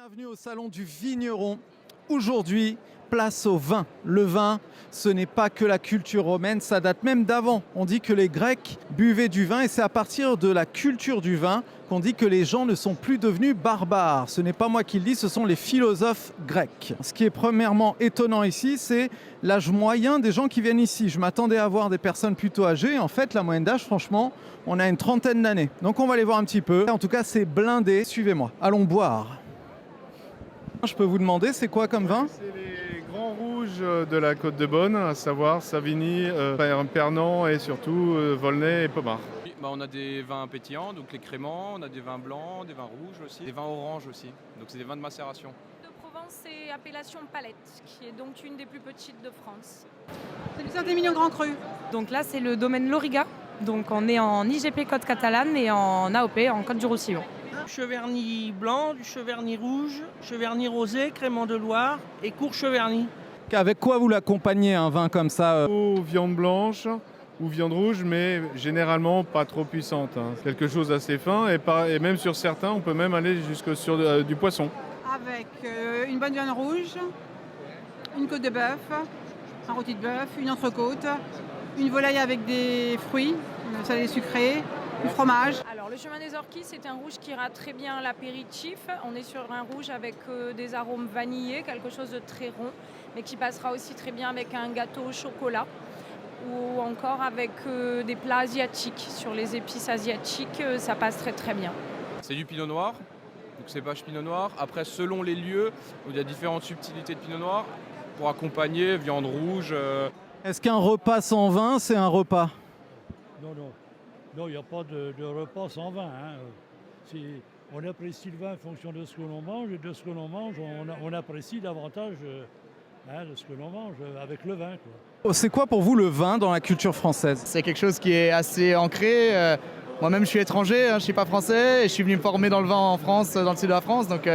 Bienvenue au Salon du Vigneron. Aujourd'hui, place au vin. Le vin, ce n'est pas que la culture romaine, ça date même d'avant. On dit que les Grecs buvaient du vin et c'est à partir de la culture du vin qu'on dit que les gens ne sont plus devenus barbares. Ce n'est pas moi qui le dis, ce sont les philosophes grecs. Ce qui est premièrement étonnant ici, c'est l'âge moyen des gens qui viennent ici. Je m'attendais à voir des personnes plutôt âgées. En fait, la moyenne d'âge, franchement, on a une trentaine d'années. Donc on va aller voir un petit peu. En tout cas, c'est blindé. Suivez-moi. Allons boire. Je peux vous demander, c'est quoi comme vin ? C'est les grands rouges de la Côte de Beaune, à savoir Savigny, Pernand et surtout Volnay et Pommard. Oui, on a des vins pétillants, donc les créments, on a des vins blancs, des vins rouges aussi, des vins oranges aussi. Donc c'est des vins de macération. De Provence, c'est appellation Palette, qui est donc une des plus petites de France. C'est du Saint-Émilion Grand Cru. Donc là, c'est le domaine Loriga. Donc on est en IGP Côte Catalane et en AOP, en Côte du Roussillon. Cheverny blanc, du Cheverny rouge, Cheverny rosé, Crémant de Loire et Court Cheverny. Avec quoi vous l'accompagnez, un vin comme ça Ou viande blanche ou viande rouge, mais généralement pas trop puissante. Quelque chose d'assez fin et même sur certains, on peut même aller jusque sur du poisson. Avec une bonne viande rouge, une côte de bœuf, un rôti de bœuf, une entrecôte, une volaille avec des fruits, salés sucrés, du fromage. Alors le chemin des orchis, c'est un rouge qui ira très bien à l'apéritif. On est sur un rouge avec des arômes vanillés, quelque chose de très rond, mais qui passera aussi très bien avec un gâteau au chocolat ou encore avec des plats asiatiques. Sur les épices asiatiques, ça passe très très bien. C'est du pinot noir, donc cépage pinot noir. Après, selon les lieux, où il y a différentes subtilités de pinot noir, pour accompagner viande rouge. Est-ce qu'un repas sans vin, c'est un repas ? Non, non. Non, il n'y a pas de repas sans vin. On apprécie le vin en fonction de ce que l'on mange, et de ce que l'on mange, on apprécie davantage de ce que l'on mange avec le vin, quoi. C'est quoi pour vous le vin dans la culture française ? C'est quelque chose qui est assez ancré. Moi-même, je suis étranger, je ne suis pas français, et je suis venu me former dans le vin en France, dans le sud de la France. Donc,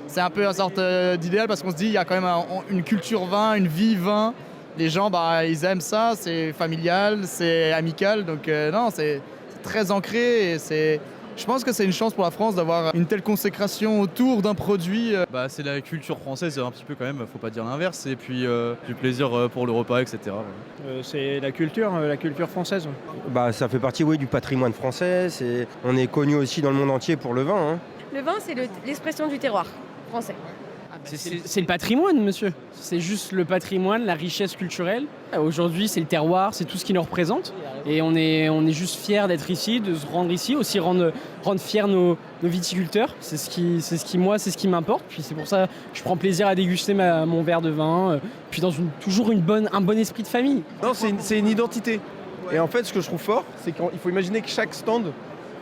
c'est un peu une sorte d'idéal parce qu'on se dit qu'il y a quand même une culture vin, une vie vin. Les gens, ils aiment ça, c'est familial, c'est amical. Donc, non, c'est très ancré. Et je pense que c'est une chance pour la France d'avoir une telle consécration autour d'un produit. C'est la culture française, un petit peu quand même, faut pas dire l'inverse. Et puis du plaisir pour le repas, etc. C'est la culture française. Ça fait partie du patrimoine français. On est connu aussi dans le monde entier pour le vin. Le vin, c'est l'expression du terroir français. C'est le patrimoine, monsieur. C'est juste le patrimoine, la richesse culturelle. Aujourd'hui, c'est le terroir, c'est tout ce qui nous représente. Et on est juste fiers d'être ici, de se rendre ici, aussi rendre fiers nos viticulteurs. C'est ce qui m'importe. Puis c'est pour ça que je prends plaisir à déguster mon verre de vin. Puis dans toujours un bon esprit de famille. Non, c'est une identité. Et en fait, ce que je trouve fort, c'est qu'il faut imaginer que chaque stand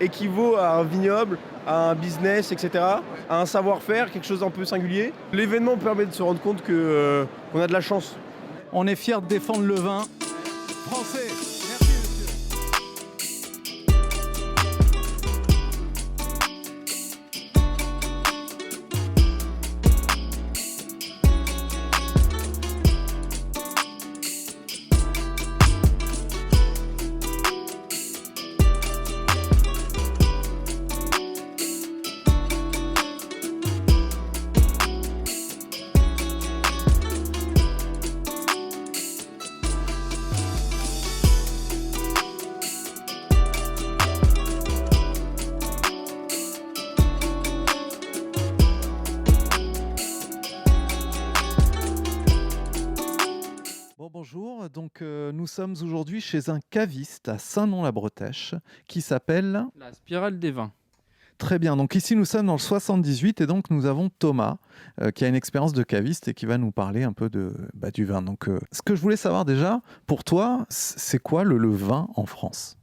équivaut à un vignoble, à un business, etc., à un savoir-faire, quelque chose d'un peu singulier. L'événement permet de se rendre compte qu'on a de la chance. On est fiers de défendre le vin français. Bonjour, donc nous sommes aujourd'hui chez un caviste à Saint-Nom-la-Bretèche qui s'appelle... La Spirale des Vins. Très bien, donc ici nous sommes dans le 78 et donc nous avons Thomas qui a une expérience de caviste et qui va nous parler un peu du vin. Donc ce que je voulais savoir déjà, pour toi, c'est quoi le vin en France ?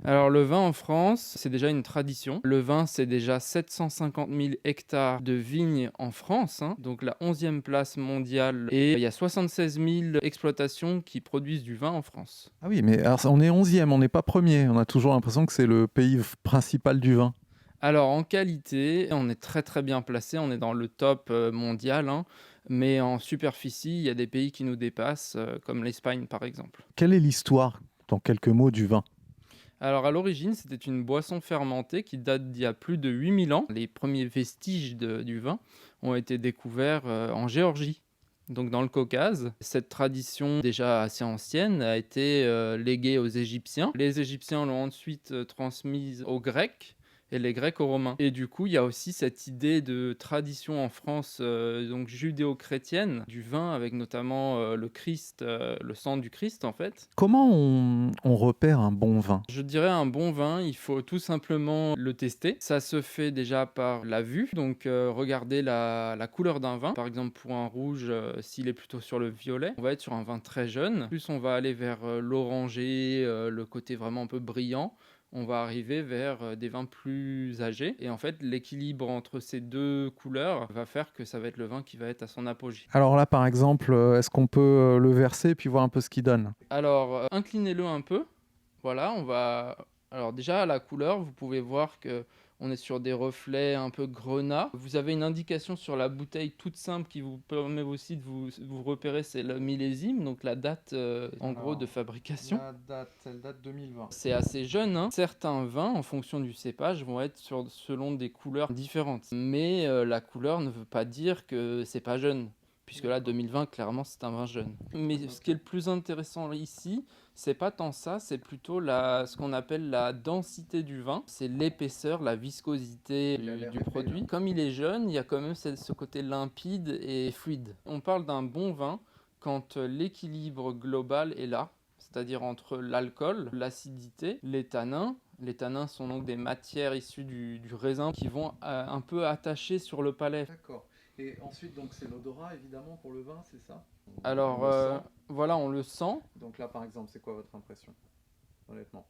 Alors le vin en France, c'est déjà une tradition. Le vin, c'est déjà 750 000 hectares de vignes en France, donc la 11e place mondiale. Et il y a 76 000 exploitations qui produisent du vin en France. Ah oui, mais alors, on est 11e, on n'est pas premier. On a toujours l'impression que c'est le pays principal du vin. Alors en qualité, on est très très bien placé, on est dans le top mondial, mais en superficie, il y a des pays qui nous dépassent, comme l'Espagne par exemple. Quelle est l'histoire, dans quelques mots, du vin ? Alors à l'origine, c'était une boisson fermentée qui date d'il y a plus de 8000 ans. Les premiers vestiges du vin ont été découverts en Géorgie, donc dans le Caucase. Cette tradition déjà assez ancienne a été léguée aux Égyptiens. Les Égyptiens l'ont ensuite transmise aux Grecs et les Grecs aux Romains. Et du coup, il y a aussi cette idée de tradition en France, donc judéo-chrétienne, du vin avec notamment le Christ, le sang du Christ en fait. Comment on repère un bon vin? Je dirais un bon vin, il faut tout simplement le tester. Ça se fait déjà par la vue, donc regarder la couleur d'un vin. Par exemple, pour un rouge, s'il est plutôt sur le violet, on va être sur un vin très jeune. Plus on va aller vers l'orangé, le côté vraiment un peu brillant, on va arriver vers des vins plus âgés. Et en fait, l'équilibre entre ces deux couleurs va faire que ça va être le vin qui va être à son apogée. Alors là, par exemple, est-ce qu'on peut le verser et puis voir un peu ce qu'il donne? Alors, inclinez-le un peu. Voilà, on va... Alors déjà, à la couleur, vous pouvez voir que on est sur des reflets un peu grenat. Vous avez une indication sur la bouteille toute simple qui vous permet aussi de vous repérer, c'est le millésime, donc la date en gros de fabrication. La date, elle date 2020. C'est assez jeune, hein. Certains vins, en fonction du cépage, vont être selon des couleurs différentes. Mais la couleur ne veut pas dire que c'est pas jeune. Puisque là, 2020, clairement, c'est un vin jeune. Mais ce qui est le plus intéressant ici, c'est pas tant ça, c'est plutôt ce qu'on appelle la densité du vin. C'est l'épaisseur, la viscosité du produit. Comme il est jeune, il y a quand même ce côté limpide et fluide. On parle d'un bon vin quand l'équilibre global est là, c'est-à-dire entre l'alcool, l'acidité, les tanins. Les tanins sont donc des matières issues du raisin qui vont un peu attacher sur le palais. D'accord. Et ensuite, donc, c'est l'odorat, évidemment, pour le vin, c'est ça? Alors, voilà, on le sent. Donc là, par exemple, c'est quoi votre impression, honnêtement?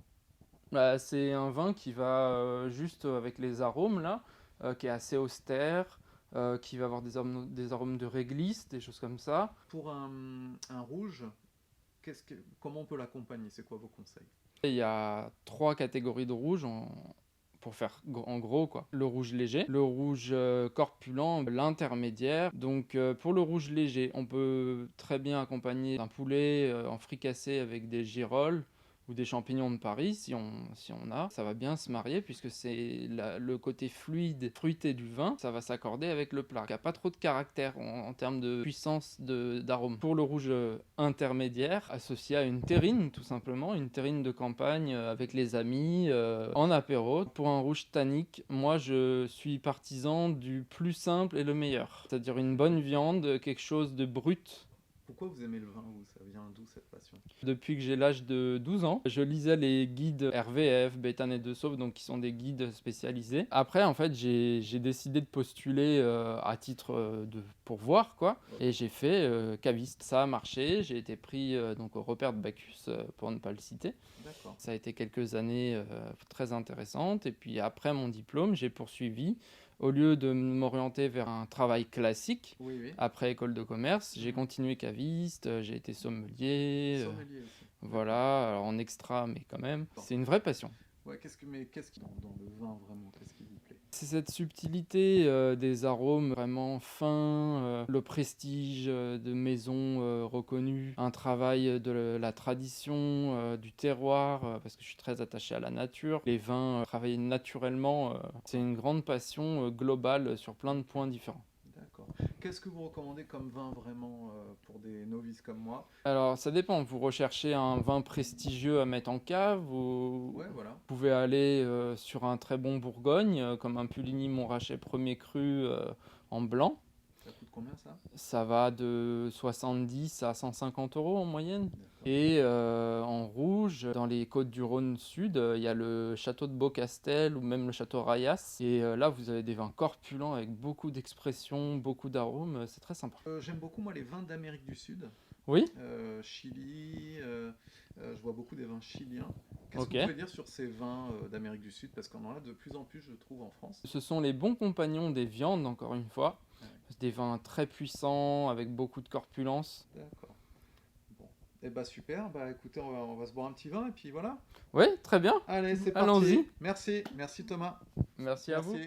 C'est un vin qui va juste avec les arômes, là, qui est assez austère, qui va avoir des arômes de réglisse, des choses comme ça. Pour un rouge, comment on peut l'accompagner? C'est quoi vos conseils? Il y a 3 catégories de rouge pour faire en gros quoi. Le rouge léger, le rouge corpulent, l'intermédiaire. Donc pour le rouge léger, on peut très bien accompagner un poulet en fricassé avec des girolles ou des champignons de Paris si on a. Ça va bien se marier puisque c'est le côté fluide, fruité du vin, ça va s'accorder avec le plat. Il n'y a pas trop de caractère en termes de puissance d'arôme. Pour le rouge intermédiaire, associé à une terrine tout simplement, une terrine de campagne avec les amis, en apéro. Pour un rouge tannique, moi je suis partisan du plus simple et le meilleur. C'est-à-dire une bonne viande, quelque chose de brut. Pourquoi vous aimez le vin? Ça vient d'où cette passion? Depuis que j'ai l'âge de 12 ans, je lisais les guides RVF, Béthane et De Sauve, donc qui sont des guides spécialisés. Après, en fait, j'ai décidé de postuler à titre pour voir, quoi. Et j'ai fait caviste. Ça a marché. J'ai été pris donc au repère de Bacchus, pour ne pas le citer. D'accord. Ça a été quelques années très intéressantes. Et puis après mon diplôme, j'ai poursuivi. Au lieu de m'orienter vers un travail classique, après école de commerce, j'ai continué caviste, j'ai été sommelier. Sommelier aussi. Voilà, alors en extra, mais quand même. C'est une vraie passion. Ouais, qu'est-ce qui dans le vin vraiment, qu'est-ce qui vous plaît? C'est cette subtilité des arômes vraiment fins, le prestige de maisons reconnues, un travail de la tradition, du terroir, parce que je suis très attaché à la nature. Les vins travaillés naturellement, c'est une grande passion globale sur plein de points différents. D'accord. Qu'est-ce que vous recommandez comme vin vraiment pour des novices comme moi? Alors ça dépend, vous recherchez un vin prestigieux à mettre en cave ou voilà. vous pouvez aller sur un très bon Bourgogne comme un Puligny-Montrachet premier cru en blanc. Ça coûte combien ça? Ça va de 70 à 150 € en moyenne. Et en rouge, dans les Côtes-du-Rhône Sud, il y a le château de Beaucastel ou même le château Rayas. Et là, vous avez des vins corpulents avec beaucoup d'expression, beaucoup d'arômes. C'est très sympa. J'aime beaucoup, moi, les vins d'Amérique du Sud. Oui. Chili, je vois beaucoup des vins chiliens. Qu'est-ce que vous pouvez dire sur ces vins d'Amérique du Sud? Parce qu'on en a de plus en plus, je trouve, en France. Ce sont les bons compagnons des viandes, encore une fois. Des vins très puissants, avec beaucoup de corpulence. D'accord. Bon. Eh bah super, bah écoutez, on va se boire un petit vin et puis voilà. Oui, très bien. Allez, c'est parti. Allons-y. Merci Thomas. Merci à vous.